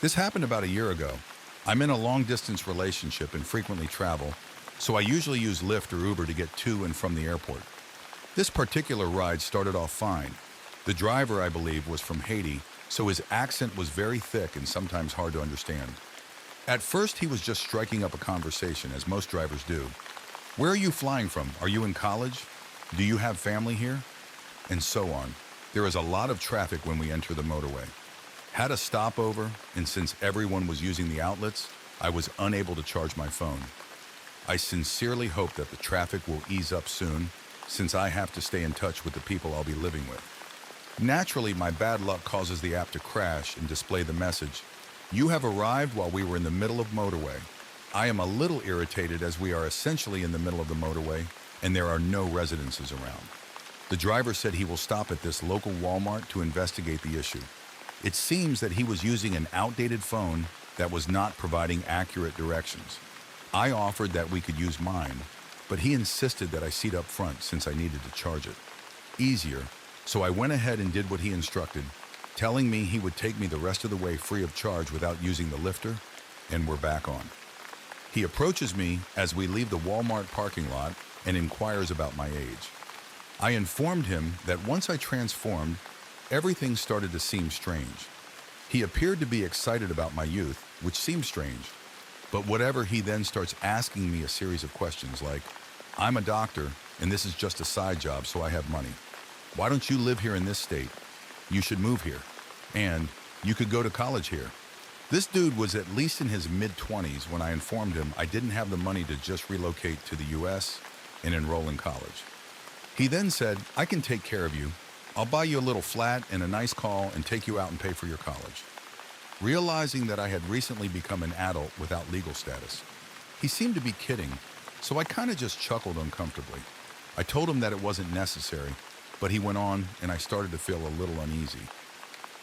This happened about a year ago. I'm in a long-distance relationship and frequently travel, so I usually use Lyft or Uber to get to and from the airport. This particular ride started off fine. The driver, I believe, was from Haiti, so his accent was very thick and sometimes hard to understand. At first, he was just striking up a conversation, as most drivers do. Where are you flying from? Are you in college? Do you have family here? And so on. There is a lot of traffic when we enter the motorway. Had a stopover, and since everyone was using the outlets, I was unable to charge my phone. I sincerely hope that the traffic will ease up soon, since I have to stay in touch with the people I'll be living with. Naturally, my bad luck causes the app to crash and display the message, "You have arrived while we were in the middle of motorway." I am a little irritated as we are essentially in the middle of the motorway and there are no residences around. The driver said he will stop at this local Walmart to investigate the issue. It seems that he was using an outdated phone that was not providing accurate directions. I offered that we could use mine, but he insisted that I seat up front since I needed to charge it. Easier, so I went ahead and did what he instructed, telling me he would take me the rest of the way free of charge without using the lifter, and we're back on. He approaches me as we leave the Walmart parking lot and inquires about my age. I informed him that once I transformed, everything started to seem strange. He appeared to be excited about my youth, which seemed strange. But whatever, he then starts asking me a series of questions like, "I'm a doctor, and this is just a side job, so I have money. Why don't you live here in this state? You should move here. And you could go to college here." This dude was at least in his mid-20s when I informed him I didn't have the money to just relocate to the US and enroll in college. He then said, "I can take care of you. I'll buy you a little flat and a nice call and take you out and pay for your college." Realizing that I had recently become an adult without legal status, he seemed to be kidding, so I kind of just chuckled uncomfortably. I told him that it wasn't necessary, but he went on and I started to feel a little uneasy.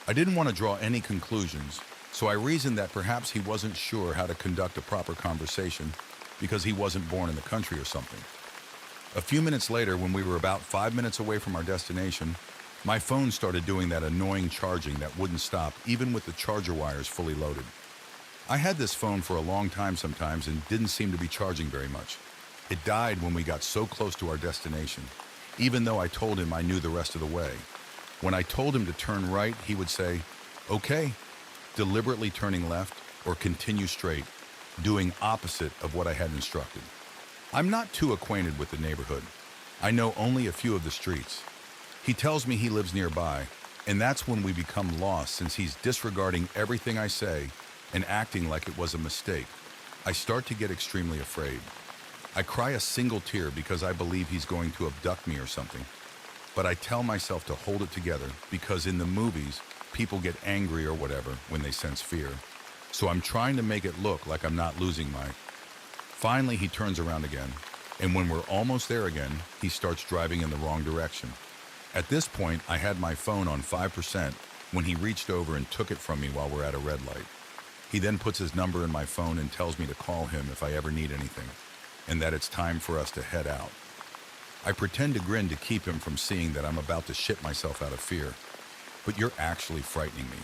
I didn't want to draw any conclusions, so I reasoned that perhaps he wasn't sure how to conduct a proper conversation because he wasn't born in the country or something. A few minutes later, when we were about 5 minutes away from our destination, my phone started doing that annoying charging that wouldn't stop even with the charger wires fully loaded. I had this phone for a long time sometimes and didn't seem to be charging very much. It died when we got so close to our destination, even though I told him I knew the rest of the way. When I told him to turn right, he would say, "Okay," deliberately turning left or continue straight, doing opposite of what I had instructed. I'm not too acquainted with the neighborhood. I know only a few of the streets. He tells me he lives nearby, and that's when we become lost since he's disregarding everything I say and acting like it was a mistake. I start to get extremely afraid. I cry a single tear because I believe he's going to abduct me or something. But I tell myself to hold it together because in the movies, people get angry or whatever when they sense fear. So I'm trying to make it look like I'm not losing my... Finally, he turns around again, and when we're almost there again, he starts driving in the wrong direction. At this point, I had my phone on 5% when he reached over and took it from me while we're at a red light. He then puts his number in my phone and tells me to call him if I ever need anything, and that it's time for us to head out. I pretend to grin to keep him from seeing that I'm about to shit myself out of fear. But you're actually frightening me.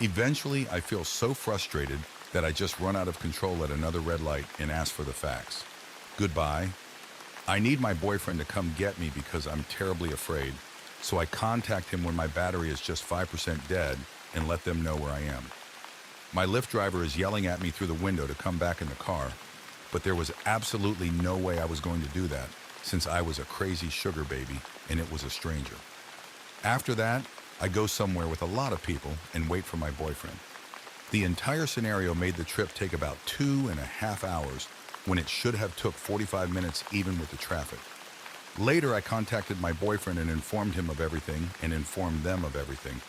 Eventually, I feel so frustrated that I just run out of control at another red light and ask for the facts. Goodbye. I need my boyfriend to come get me because I'm terribly afraid, so I contact him when my battery is just 5% dead and let them know where I am. My Lyft driver is yelling at me through the window to come back in the car, but there was absolutely no way I was going to do that since I was a crazy sugar baby and it was a stranger. After that, I go somewhere with a lot of people and wait for my boyfriend. The entire scenario made the trip take about 2.5 hours when it should have took 45 minutes even with the traffic. Later, I contacted my boyfriend and informed him of everything and informed them of everything,